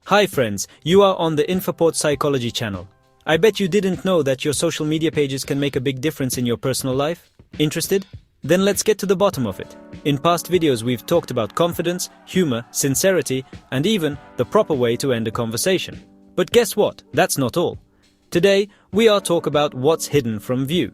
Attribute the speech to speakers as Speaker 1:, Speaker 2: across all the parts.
Speaker 1: Hi friends, you are on the Infoport Psychology channel. I bet you didn't know that your social media pages can make a big difference in your personal life. Interested? Then let's get to the bottom of it. In past videos we've talked about confidence, humor, sincerity, and even the proper way to end a conversation. But guess what? That's not all. Today, we are talk about what's hidden from view.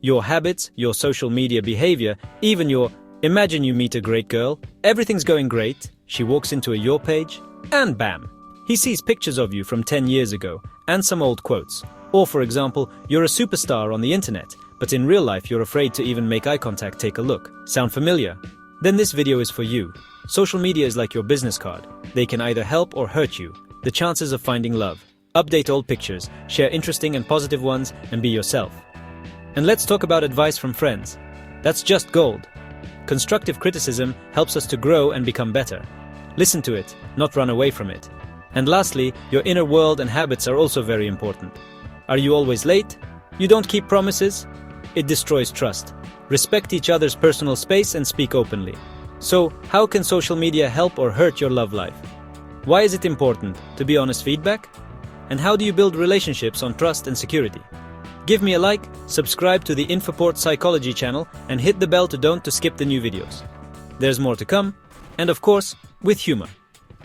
Speaker 1: Your habits, your social media behavior, even your imagine you meet a great girl, everything's going great, she walks into your page, and bam! He sees pictures of you from 10 years ago, and some old quotes. Or for example, you're a superstar on the internet, but in real life you're afraid to even make eye contact, take a look. Sound familiar? Then this video is for you. Social media is like your business card. They can either help or hurt you. The chances of finding love. Update old pictures, share interesting and positive ones, and be yourself. And let's talk about advice from friends. That's just gold. Constructive criticism helps us to grow and become better. Listen to it, not run away from it. And lastly, your inner world and habits are also very important. Are you always late? You don't keep promises? It destroys trust. Respect each other's personal space and speak openly. So, how can social media help or hurt your love life? Why is it important to be honest feedback? And how do you build relationships on trust and security? Give me a like, subscribe to the Infoport Psychology channel, and hit the bell to skip the new videos. There's more to come, and of course, with humor.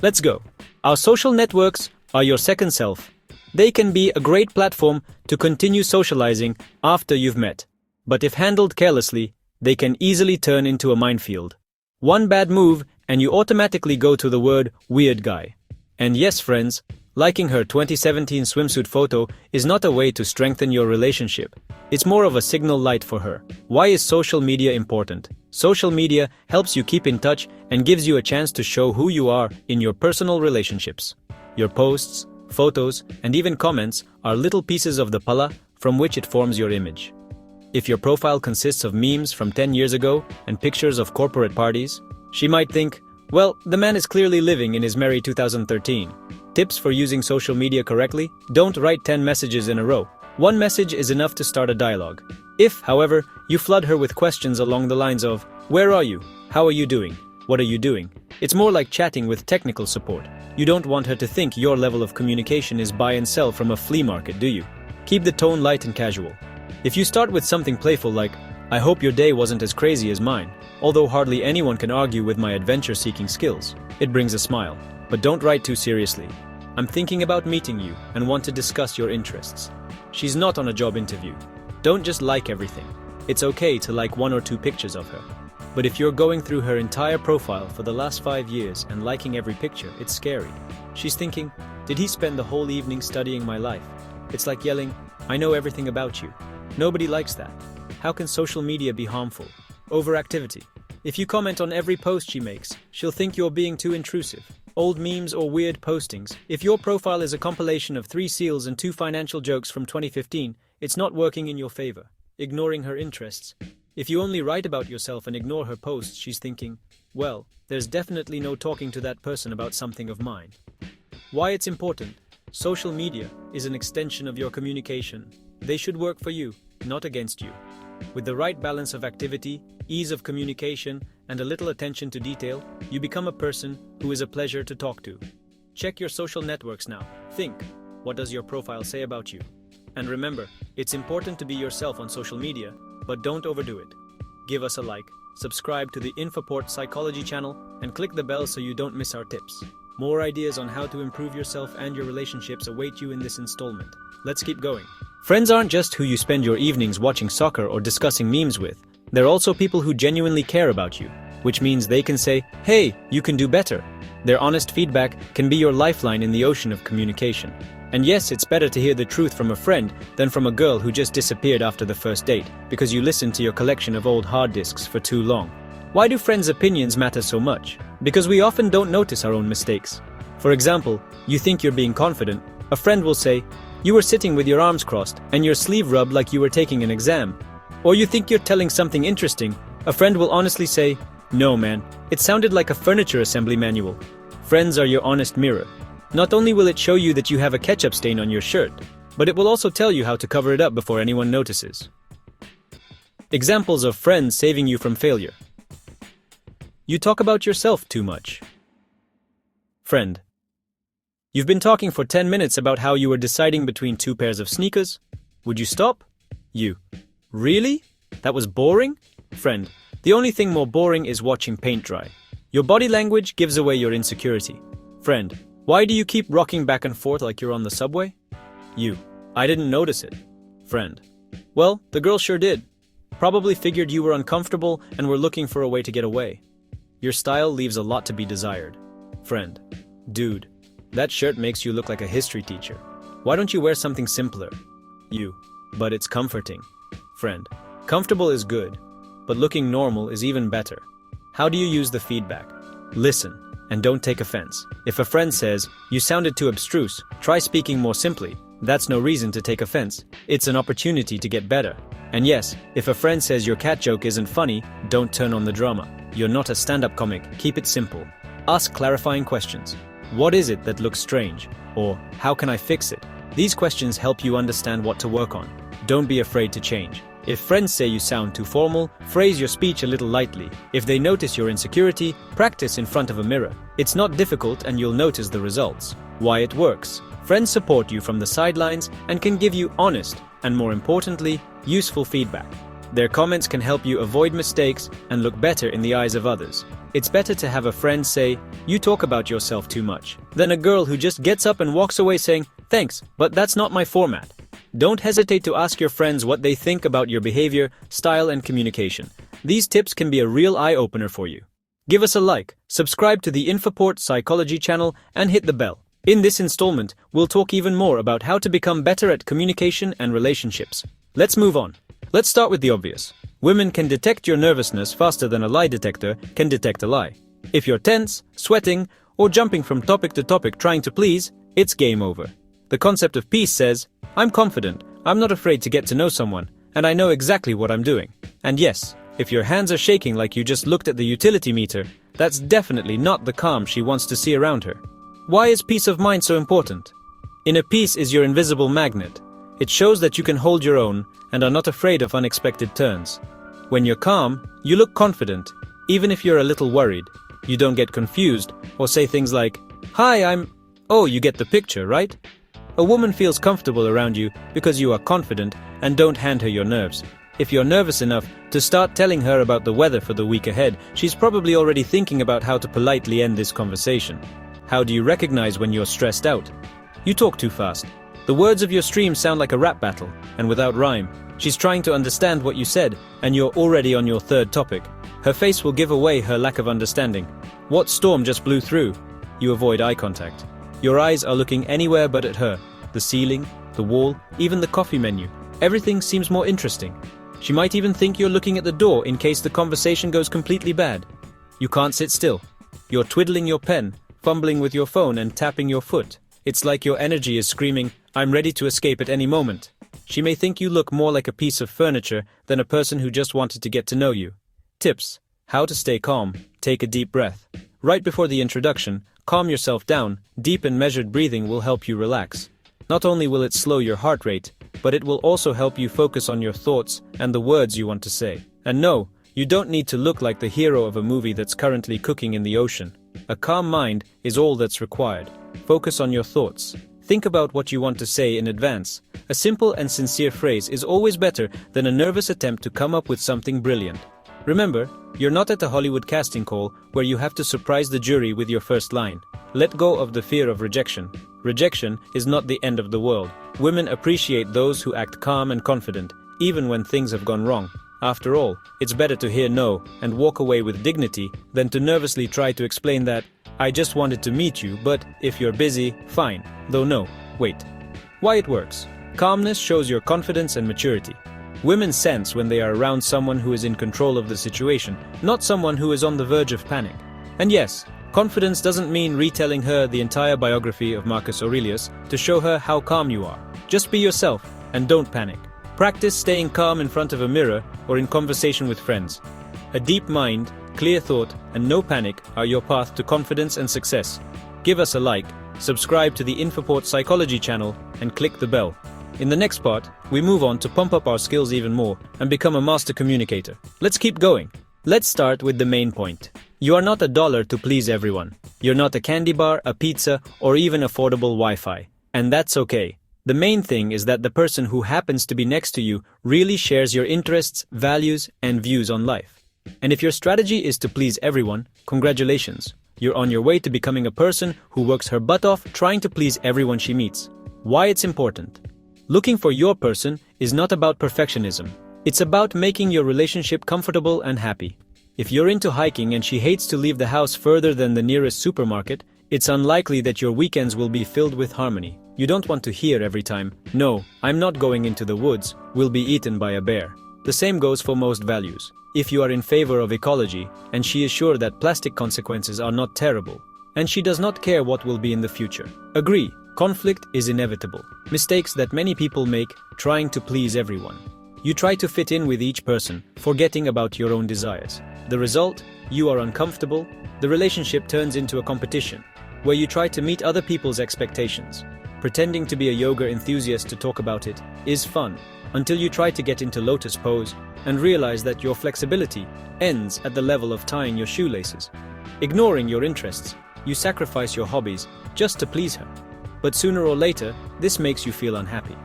Speaker 1: Let's go. Our social networks are your second self. They can be a great platform to continue socializing after you've met. But if handled carelessly, they can easily turn into a minefield. One bad move and you automatically go to the word weird guy. And yes, friends, liking her 2017 swimsuit photo is not a way to strengthen your relationship. It's more of a signal light for her. Why is social media important? Social media helps you keep in touch and gives you a chance to show who you are in your personal relationships. Your posts, photos, and even comments are little pieces of the pala from which it forms your image. If your profile consists of memes from 10 years ago and pictures of corporate parties, she might think, well, the man is clearly living in his merry 2013. Tips for using social media correctly? Don't write 10 messages in a row. One message is enough to start a dialogue. If, however, you flood her with questions along the lines of, where are you? How are you doing? What are you doing? It's more like chatting with technical support. You don't want her to think your level of communication is buy and sell from a flea market, do you? Keep the tone light and casual. If you start with something playful like, I hope your day wasn't as crazy as mine, although hardly anyone can argue with my adventure-seeking skills, it brings a smile. But don't write too seriously. I'm thinking about meeting you and want to discuss your interests. She's not on a job interview. Don't just like everything. It's okay to like 1 or 2 pictures of her. But if you're going through her entire profile for the last 5 years and liking every picture, it's scary. She's thinking, did he spend the whole evening studying my life? It's like yelling, I know everything about you. Nobody likes that. How can social media be harmful? Overactivity. If you comment on every post she makes, she'll think you're being too intrusive. Old memes or weird postings. If your profile is a compilation of 3 seals and 2 financial jokes from 2015, it's not working in your favor. Ignoring her interests. If you only write about yourself and ignore her posts, she's thinking, well, there's definitely no talking to that person about something of mine. Why it's important? Social media is an extension of your communication. They should work for you, not against you. With the right balance of activity, ease of communication, and a little attention to detail, you become a person who is a pleasure to talk to. Check your social networks now. Think, what does your profile say about you? And remember, it's important to be yourself on social media, but don't overdo it. Give us a like, subscribe to the Infoport Psychology channel, and click the bell so you don't miss our tips. More ideas on how to improve yourself and your relationships await you in this installment. Let's keep going. Friends aren't just who you spend your evenings watching soccer or discussing memes with. They're also people who genuinely care about you, which means they can say, hey, you can do better. Their honest feedback can be your lifeline in the ocean of communication. And yes, it's better to hear the truth from a friend than from a girl who just disappeared after the first date because you listened to your collection of old hard disks for too long. Why do friends' opinions matter so much? Because we often don't notice our own mistakes. For example, you think you're being confident. A friend will say, you were sitting with your arms crossed and your sleeve rubbed like you were taking an exam. Or you think you're telling something interesting. A friend will honestly say, no man, it sounded like a furniture assembly manual. Friends are your honest mirror. Not only will it show you that you have a ketchup stain on your shirt, but it will also tell you how to cover it up before anyone notices. Examples of friends saving you from failure. You talk about yourself too much. Friend. You've been talking for 10 minutes about how you were deciding between two pairs of sneakers. Would you stop? You. Really? That was boring? Friend, the only thing more boring is watching paint dry. Your body language gives away your insecurity. Friend, why do you keep rocking back and forth like you're on the subway? You. I didn't notice it. Friend. Well, the girl sure did. Probably figured you were uncomfortable and were looking for a way to get away. Your style leaves a lot to be desired. Friend. Dude, that shirt makes you look like a history teacher. Why don't you wear something simpler? You. But it's comforting. Friend. Comfortable is good, but looking normal is even better. How do you use the feedback? Listen, and don't take offense. If a friend says, "You sounded too abstruse, try speaking more simply," that's no reason to take offense. It's an opportunity to get better. And yes, if a friend says your cat joke isn't funny, don't turn on the drama. You're not a stand-up comic, keep it simple. Ask clarifying questions. What is it that looks strange? Or, how can I fix it? These questions help you understand what to work on. Don't be afraid to change. If friends say you sound too formal, phrase your speech a little lightly. If they notice your insecurity, practice in front of a mirror. It's not difficult and you'll notice the results. Why it works. Friends support you from the sidelines and can give you honest, and more importantly, useful feedback. Their comments can help you avoid mistakes and look better in the eyes of others. It's better to have a friend say, "You talk about yourself too much," than a girl who just gets up and walks away saying, "Thanks, but that's not my format." Don't hesitate to ask your friends what they think about your behavior, style, and communication. These tips can be a real eye-opener for you. Give us a like, subscribe to the Infoport Psychology channel, and hit the bell. In this installment, we'll talk even more about how to become better at communication and relationships. Let's move on. Let's start with the obvious. Women can detect your nervousness faster than a lie detector can detect a lie. If you're tense, sweating, or jumping from topic to topic trying to please, it's game over. The concept of peace says, "I'm confident, I'm not afraid to get to know someone, and I know exactly what I'm doing." And yes, if your hands are shaking like you just looked at the utility meter, that's definitely not the calm she wants to see around her. Why is peace of mind so important? Inner peace is your invisible magnet. It shows that you can hold your own and are not afraid of unexpected turns. When you're calm, you look confident, even if you're a little worried. You don't get confused or say things like, "Hi, I'm..." Oh, you get the picture, right? A woman feels comfortable around you because you are confident and don't hand her your nerves. If you're nervous enough to start telling her about the weather for the week ahead, she's probably already thinking about how to politely end this conversation. How do you recognize when you're stressed out? You talk too fast. The words of your stream sound like a rap battle, and without rhyme. She's trying to understand what you said, and you're already on your third topic. Her face will give away her lack of understanding. What storm just blew through? You avoid eye contact. Your eyes are looking anywhere but at her. The ceiling, the wall, even the coffee menu. Everything seems more interesting. She might even think you're looking at the door in case the conversation goes completely bad. You can't sit still. You're twiddling your pen, fumbling with your phone and tapping your foot. It's like your energy is screaming, "I'm ready to escape at any moment." She may think you look more like a piece of furniture than a person who just wanted to get to know you. Tips: how to stay calm. Take a deep breath. Right before the introduction, calm yourself down. Deep and measured breathing will help you relax. Not only will it slow your heart rate, but it will also help you focus on your thoughts and the words you want to say. And no, you don't need to look like the hero of a movie that's currently cooking in the ocean. A calm mind is all that's required. Focus on your thoughts. Think about what you want to say in advance. A simple and sincere phrase is always better than a nervous attempt to come up with something brilliant. Remember, you're not at a Hollywood casting call where you have to surprise the jury with your first line. Let go of the fear of rejection. Rejection is not the end of the world. Women appreciate those who act calm and confident, even when things have gone wrong. After all, it's better to hear no and walk away with dignity than to nervously try to explain that, "I just wanted to meet you, but if you're busy, fine. Though no, wait." Why it works. Calmness shows your confidence and maturity. Women sense when they are around someone who is in control of the situation, not someone who is on the verge of panic. And yes, confidence doesn't mean retelling her the entire biography of Marcus Aurelius to show her how calm you are. Just be yourself and don't panic. Practice staying calm in front of a mirror or in conversation with friends. A deep mind, clear thought, and no panic are your path to confidence and success. Give us a like, subscribe to the Infoport Psychology channel, and click the bell. In the next part, we move on to pump up our skills even more and become a master communicator. Let's keep going. Let's start with the main point. You are not a dollar to please everyone. You're not a candy bar, a pizza, or even affordable Wi-Fi. And that's okay. The main thing is that the person who happens to be next to you really shares your interests, values, and views on life. And if your strategy is to please everyone, congratulations. You're on your way to becoming a person who works her butt off trying to please everyone she meets. Why it's important? Looking for your person is not about perfectionism. It's about making your relationship comfortable and happy. If you're into hiking and she hates to leave the house further than the nearest supermarket, it's unlikely that your weekends will be filled with harmony. You don't want to hear every time, "No, I'm not going into the woods, we'll be eaten by a bear." The same goes for most values. If you are in favor of ecology, and she is sure that plastic consequences are not terrible, and she does not care what will be in the future. Agree, conflict is inevitable. Mistakes that many people make trying to please everyone. You try to fit in with each person, forgetting about your own desires. The result? You are uncomfortable. The relationship turns into a competition, where you try to meet other people's expectations. Pretending to be a yoga enthusiast to talk about it is fun, until you try to get into lotus pose and realize that your flexibility ends at the level of tying your shoelaces. Ignoring your interests, you sacrifice your hobbies just to please her. But sooner or later, this makes you feel unhappy.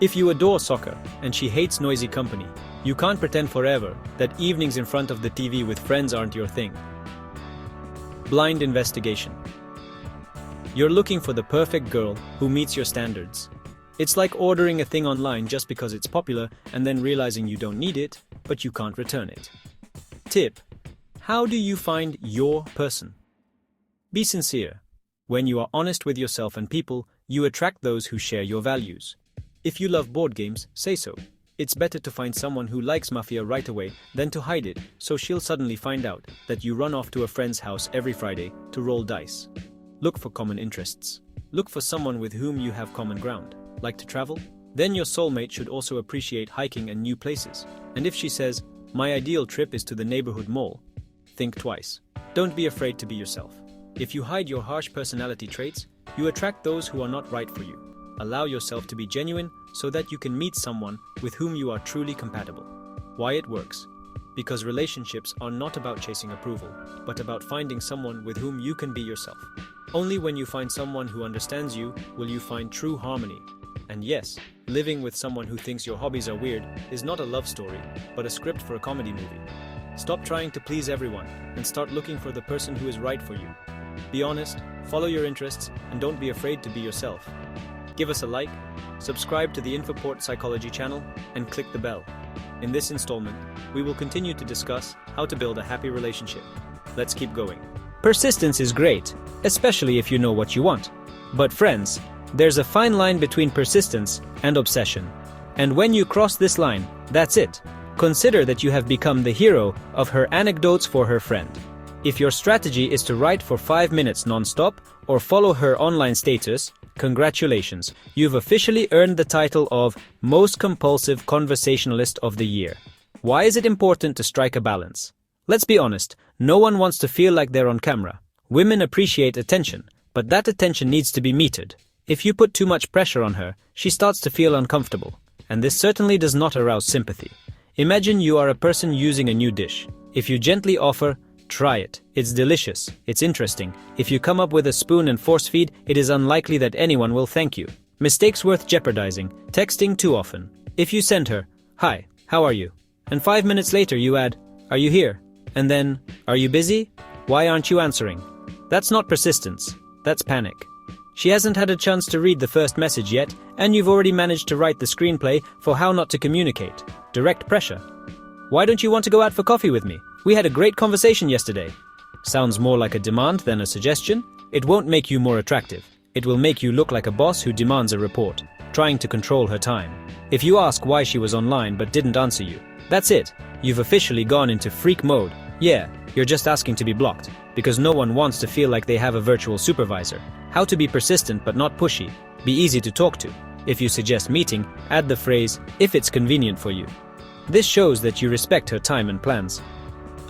Speaker 1: If you adore soccer and she hates noisy company, you can't pretend forever that evenings in front of the TV with friends aren't your thing. Blind investigation. You're looking for the perfect girl who meets your standards. It's like ordering a thing online just because it's popular and then realizing you don't need it, but you can't return it. Tip: how do you find your person? Be sincere. When you are honest with yourself and people, you attract those who share your values. If you love board games, say so. It's better to find someone who likes Mafia right away than to hide it, so she'll suddenly find out that you run off to a friend's house every Friday to roll dice. Look for common interests. Look for someone with whom you have common ground. Like to travel? Then your soulmate should also appreciate hiking and new places. And if she says, "My ideal trip is to the neighborhood mall," think twice. Don't be afraid to be yourself. If you hide your harsh personality traits, you attract those who are not right for you. Allow yourself to be genuine so that you can meet someone with whom you are truly compatible. Why it works? Because relationships are not about chasing approval, but about finding someone with whom you can be yourself. Only when you find someone who understands you will you find true harmony. And yes, living with someone who thinks your hobbies are weird is not a love story, but a script for a comedy movie. Stop trying to please everyone and start looking for the person who is right for you. Be honest, follow your interests, and don't be afraid to be yourself. Give us a like, subscribe to the Infoport Psychology channel, and click the bell. In this installment, we will continue to discuss how to build a happy relationship. Let's keep going. Persistence is great, especially if you know what you want. But friends, there's a fine line between persistence and obsession. And when you cross this line, that's it. Consider that you have become the hero of her anecdotes for her friend. If your strategy is to write for 5 minutes non-stop or follow her online status, congratulations, you've officially earned the title of Most Compulsive Conversationalist of the Year. Why is it important to strike a balance? Let's be honest, no one wants to feel like they're on camera. Women appreciate attention, but that attention needs to be metered. If you put too much pressure on her, she starts to feel uncomfortable. And this certainly does not arouse sympathy. Imagine you are a person using a new dish. If you gently offer, "Try it. It's delicious. It's interesting." If you come up with a spoon and force feed, it is unlikely that anyone will thank you. Mistakes worth jeopardizing. Texting too often. If you send her, "Hi, how are you?" and 5 minutes later you add, "Are you here?" and then, "Are you busy? Why aren't you answering?" That's not persistence. That's panic. She hasn't had a chance to read the first message yet, and you've already managed to write the screenplay for how not to communicate. Direct pressure. "Why don't you want to go out for coffee with me? We had a great conversation yesterday." Sounds more like a demand than a suggestion. It won't make you more attractive. It will make you look like a boss who demands a report, trying to control her time. If you ask why she was online but didn't answer you, that's it. You've officially gone into freak mode. Yeah, you're just asking to be blocked, because no one wants to feel like they have a virtual supervisor. How to be persistent but not pushy. Be easy to talk to. If you suggest meeting, add the phrase, "if it's convenient for you." This shows that you respect her time and plans.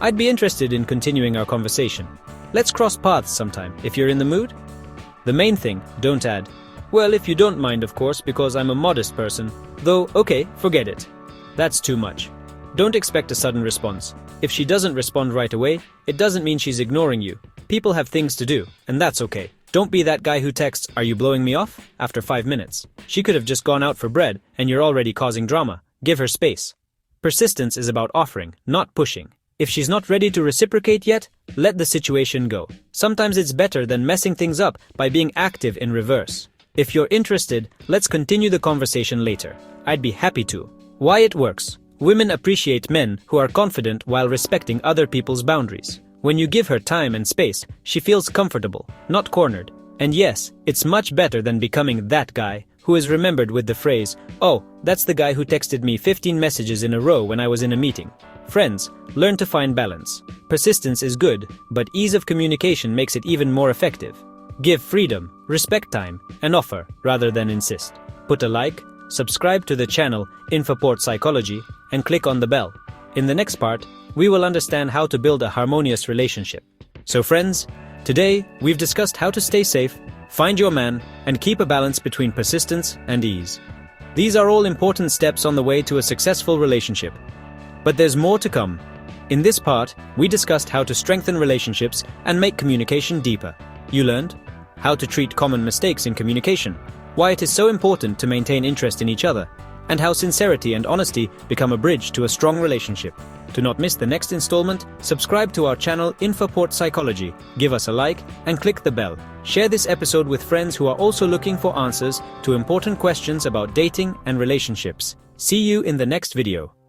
Speaker 1: I'd be interested in continuing our conversation. Let's cross paths sometime, if you're in the mood. The main thing, don't add, "Well, if you don't mind, of course, because I'm a modest person. Though, okay, forget it." That's too much. Don't expect a sudden response. If she doesn't respond right away, it doesn't mean she's ignoring you. People have things to do, and that's okay. Don't be that guy who texts, "Are you blowing me off?" after 5 minutes. She could have just gone out for bread, and you're already causing drama. Give her space. Persistence is about offering, not pushing. If she's not ready to reciprocate yet, let the situation go. Sometimes it's better than messing things up by being active in reverse. If you're interested, let's continue the conversation later. I'd be happy to. Why it works. Women appreciate men who are confident while respecting other people's boundaries. When you give her time and space, she feels comfortable, not cornered. And yes, it's much better than becoming that guy who is remembered with the phrase, "Oh, that's the guy who texted me 15 messages in a row when I was in a meeting." Friends, learn to find balance. Persistence is good, but ease of communication makes it even more effective. Give freedom, respect time, and offer rather than insist. Put a like, subscribe to the channel Infoport Psychology, and click on the bell. In the next part, we will understand how to build a harmonious relationship. So friends, today we've discussed how to stay safe, find your man, and keep a balance between persistence and ease. These are all important steps on the way to a successful relationship. But there's more to come. In this part, we discussed how to strengthen relationships and make communication deeper. You learned how to treat common mistakes in communication, why it is so important to maintain interest in each other, and how sincerity and honesty become a bridge to a strong relationship. To not miss the next installment, subscribe to our channel Infoport Psychology, give us a like, and click the bell. Share this episode with friends who are also looking for answers to important questions about dating and relationships. See you in the next video.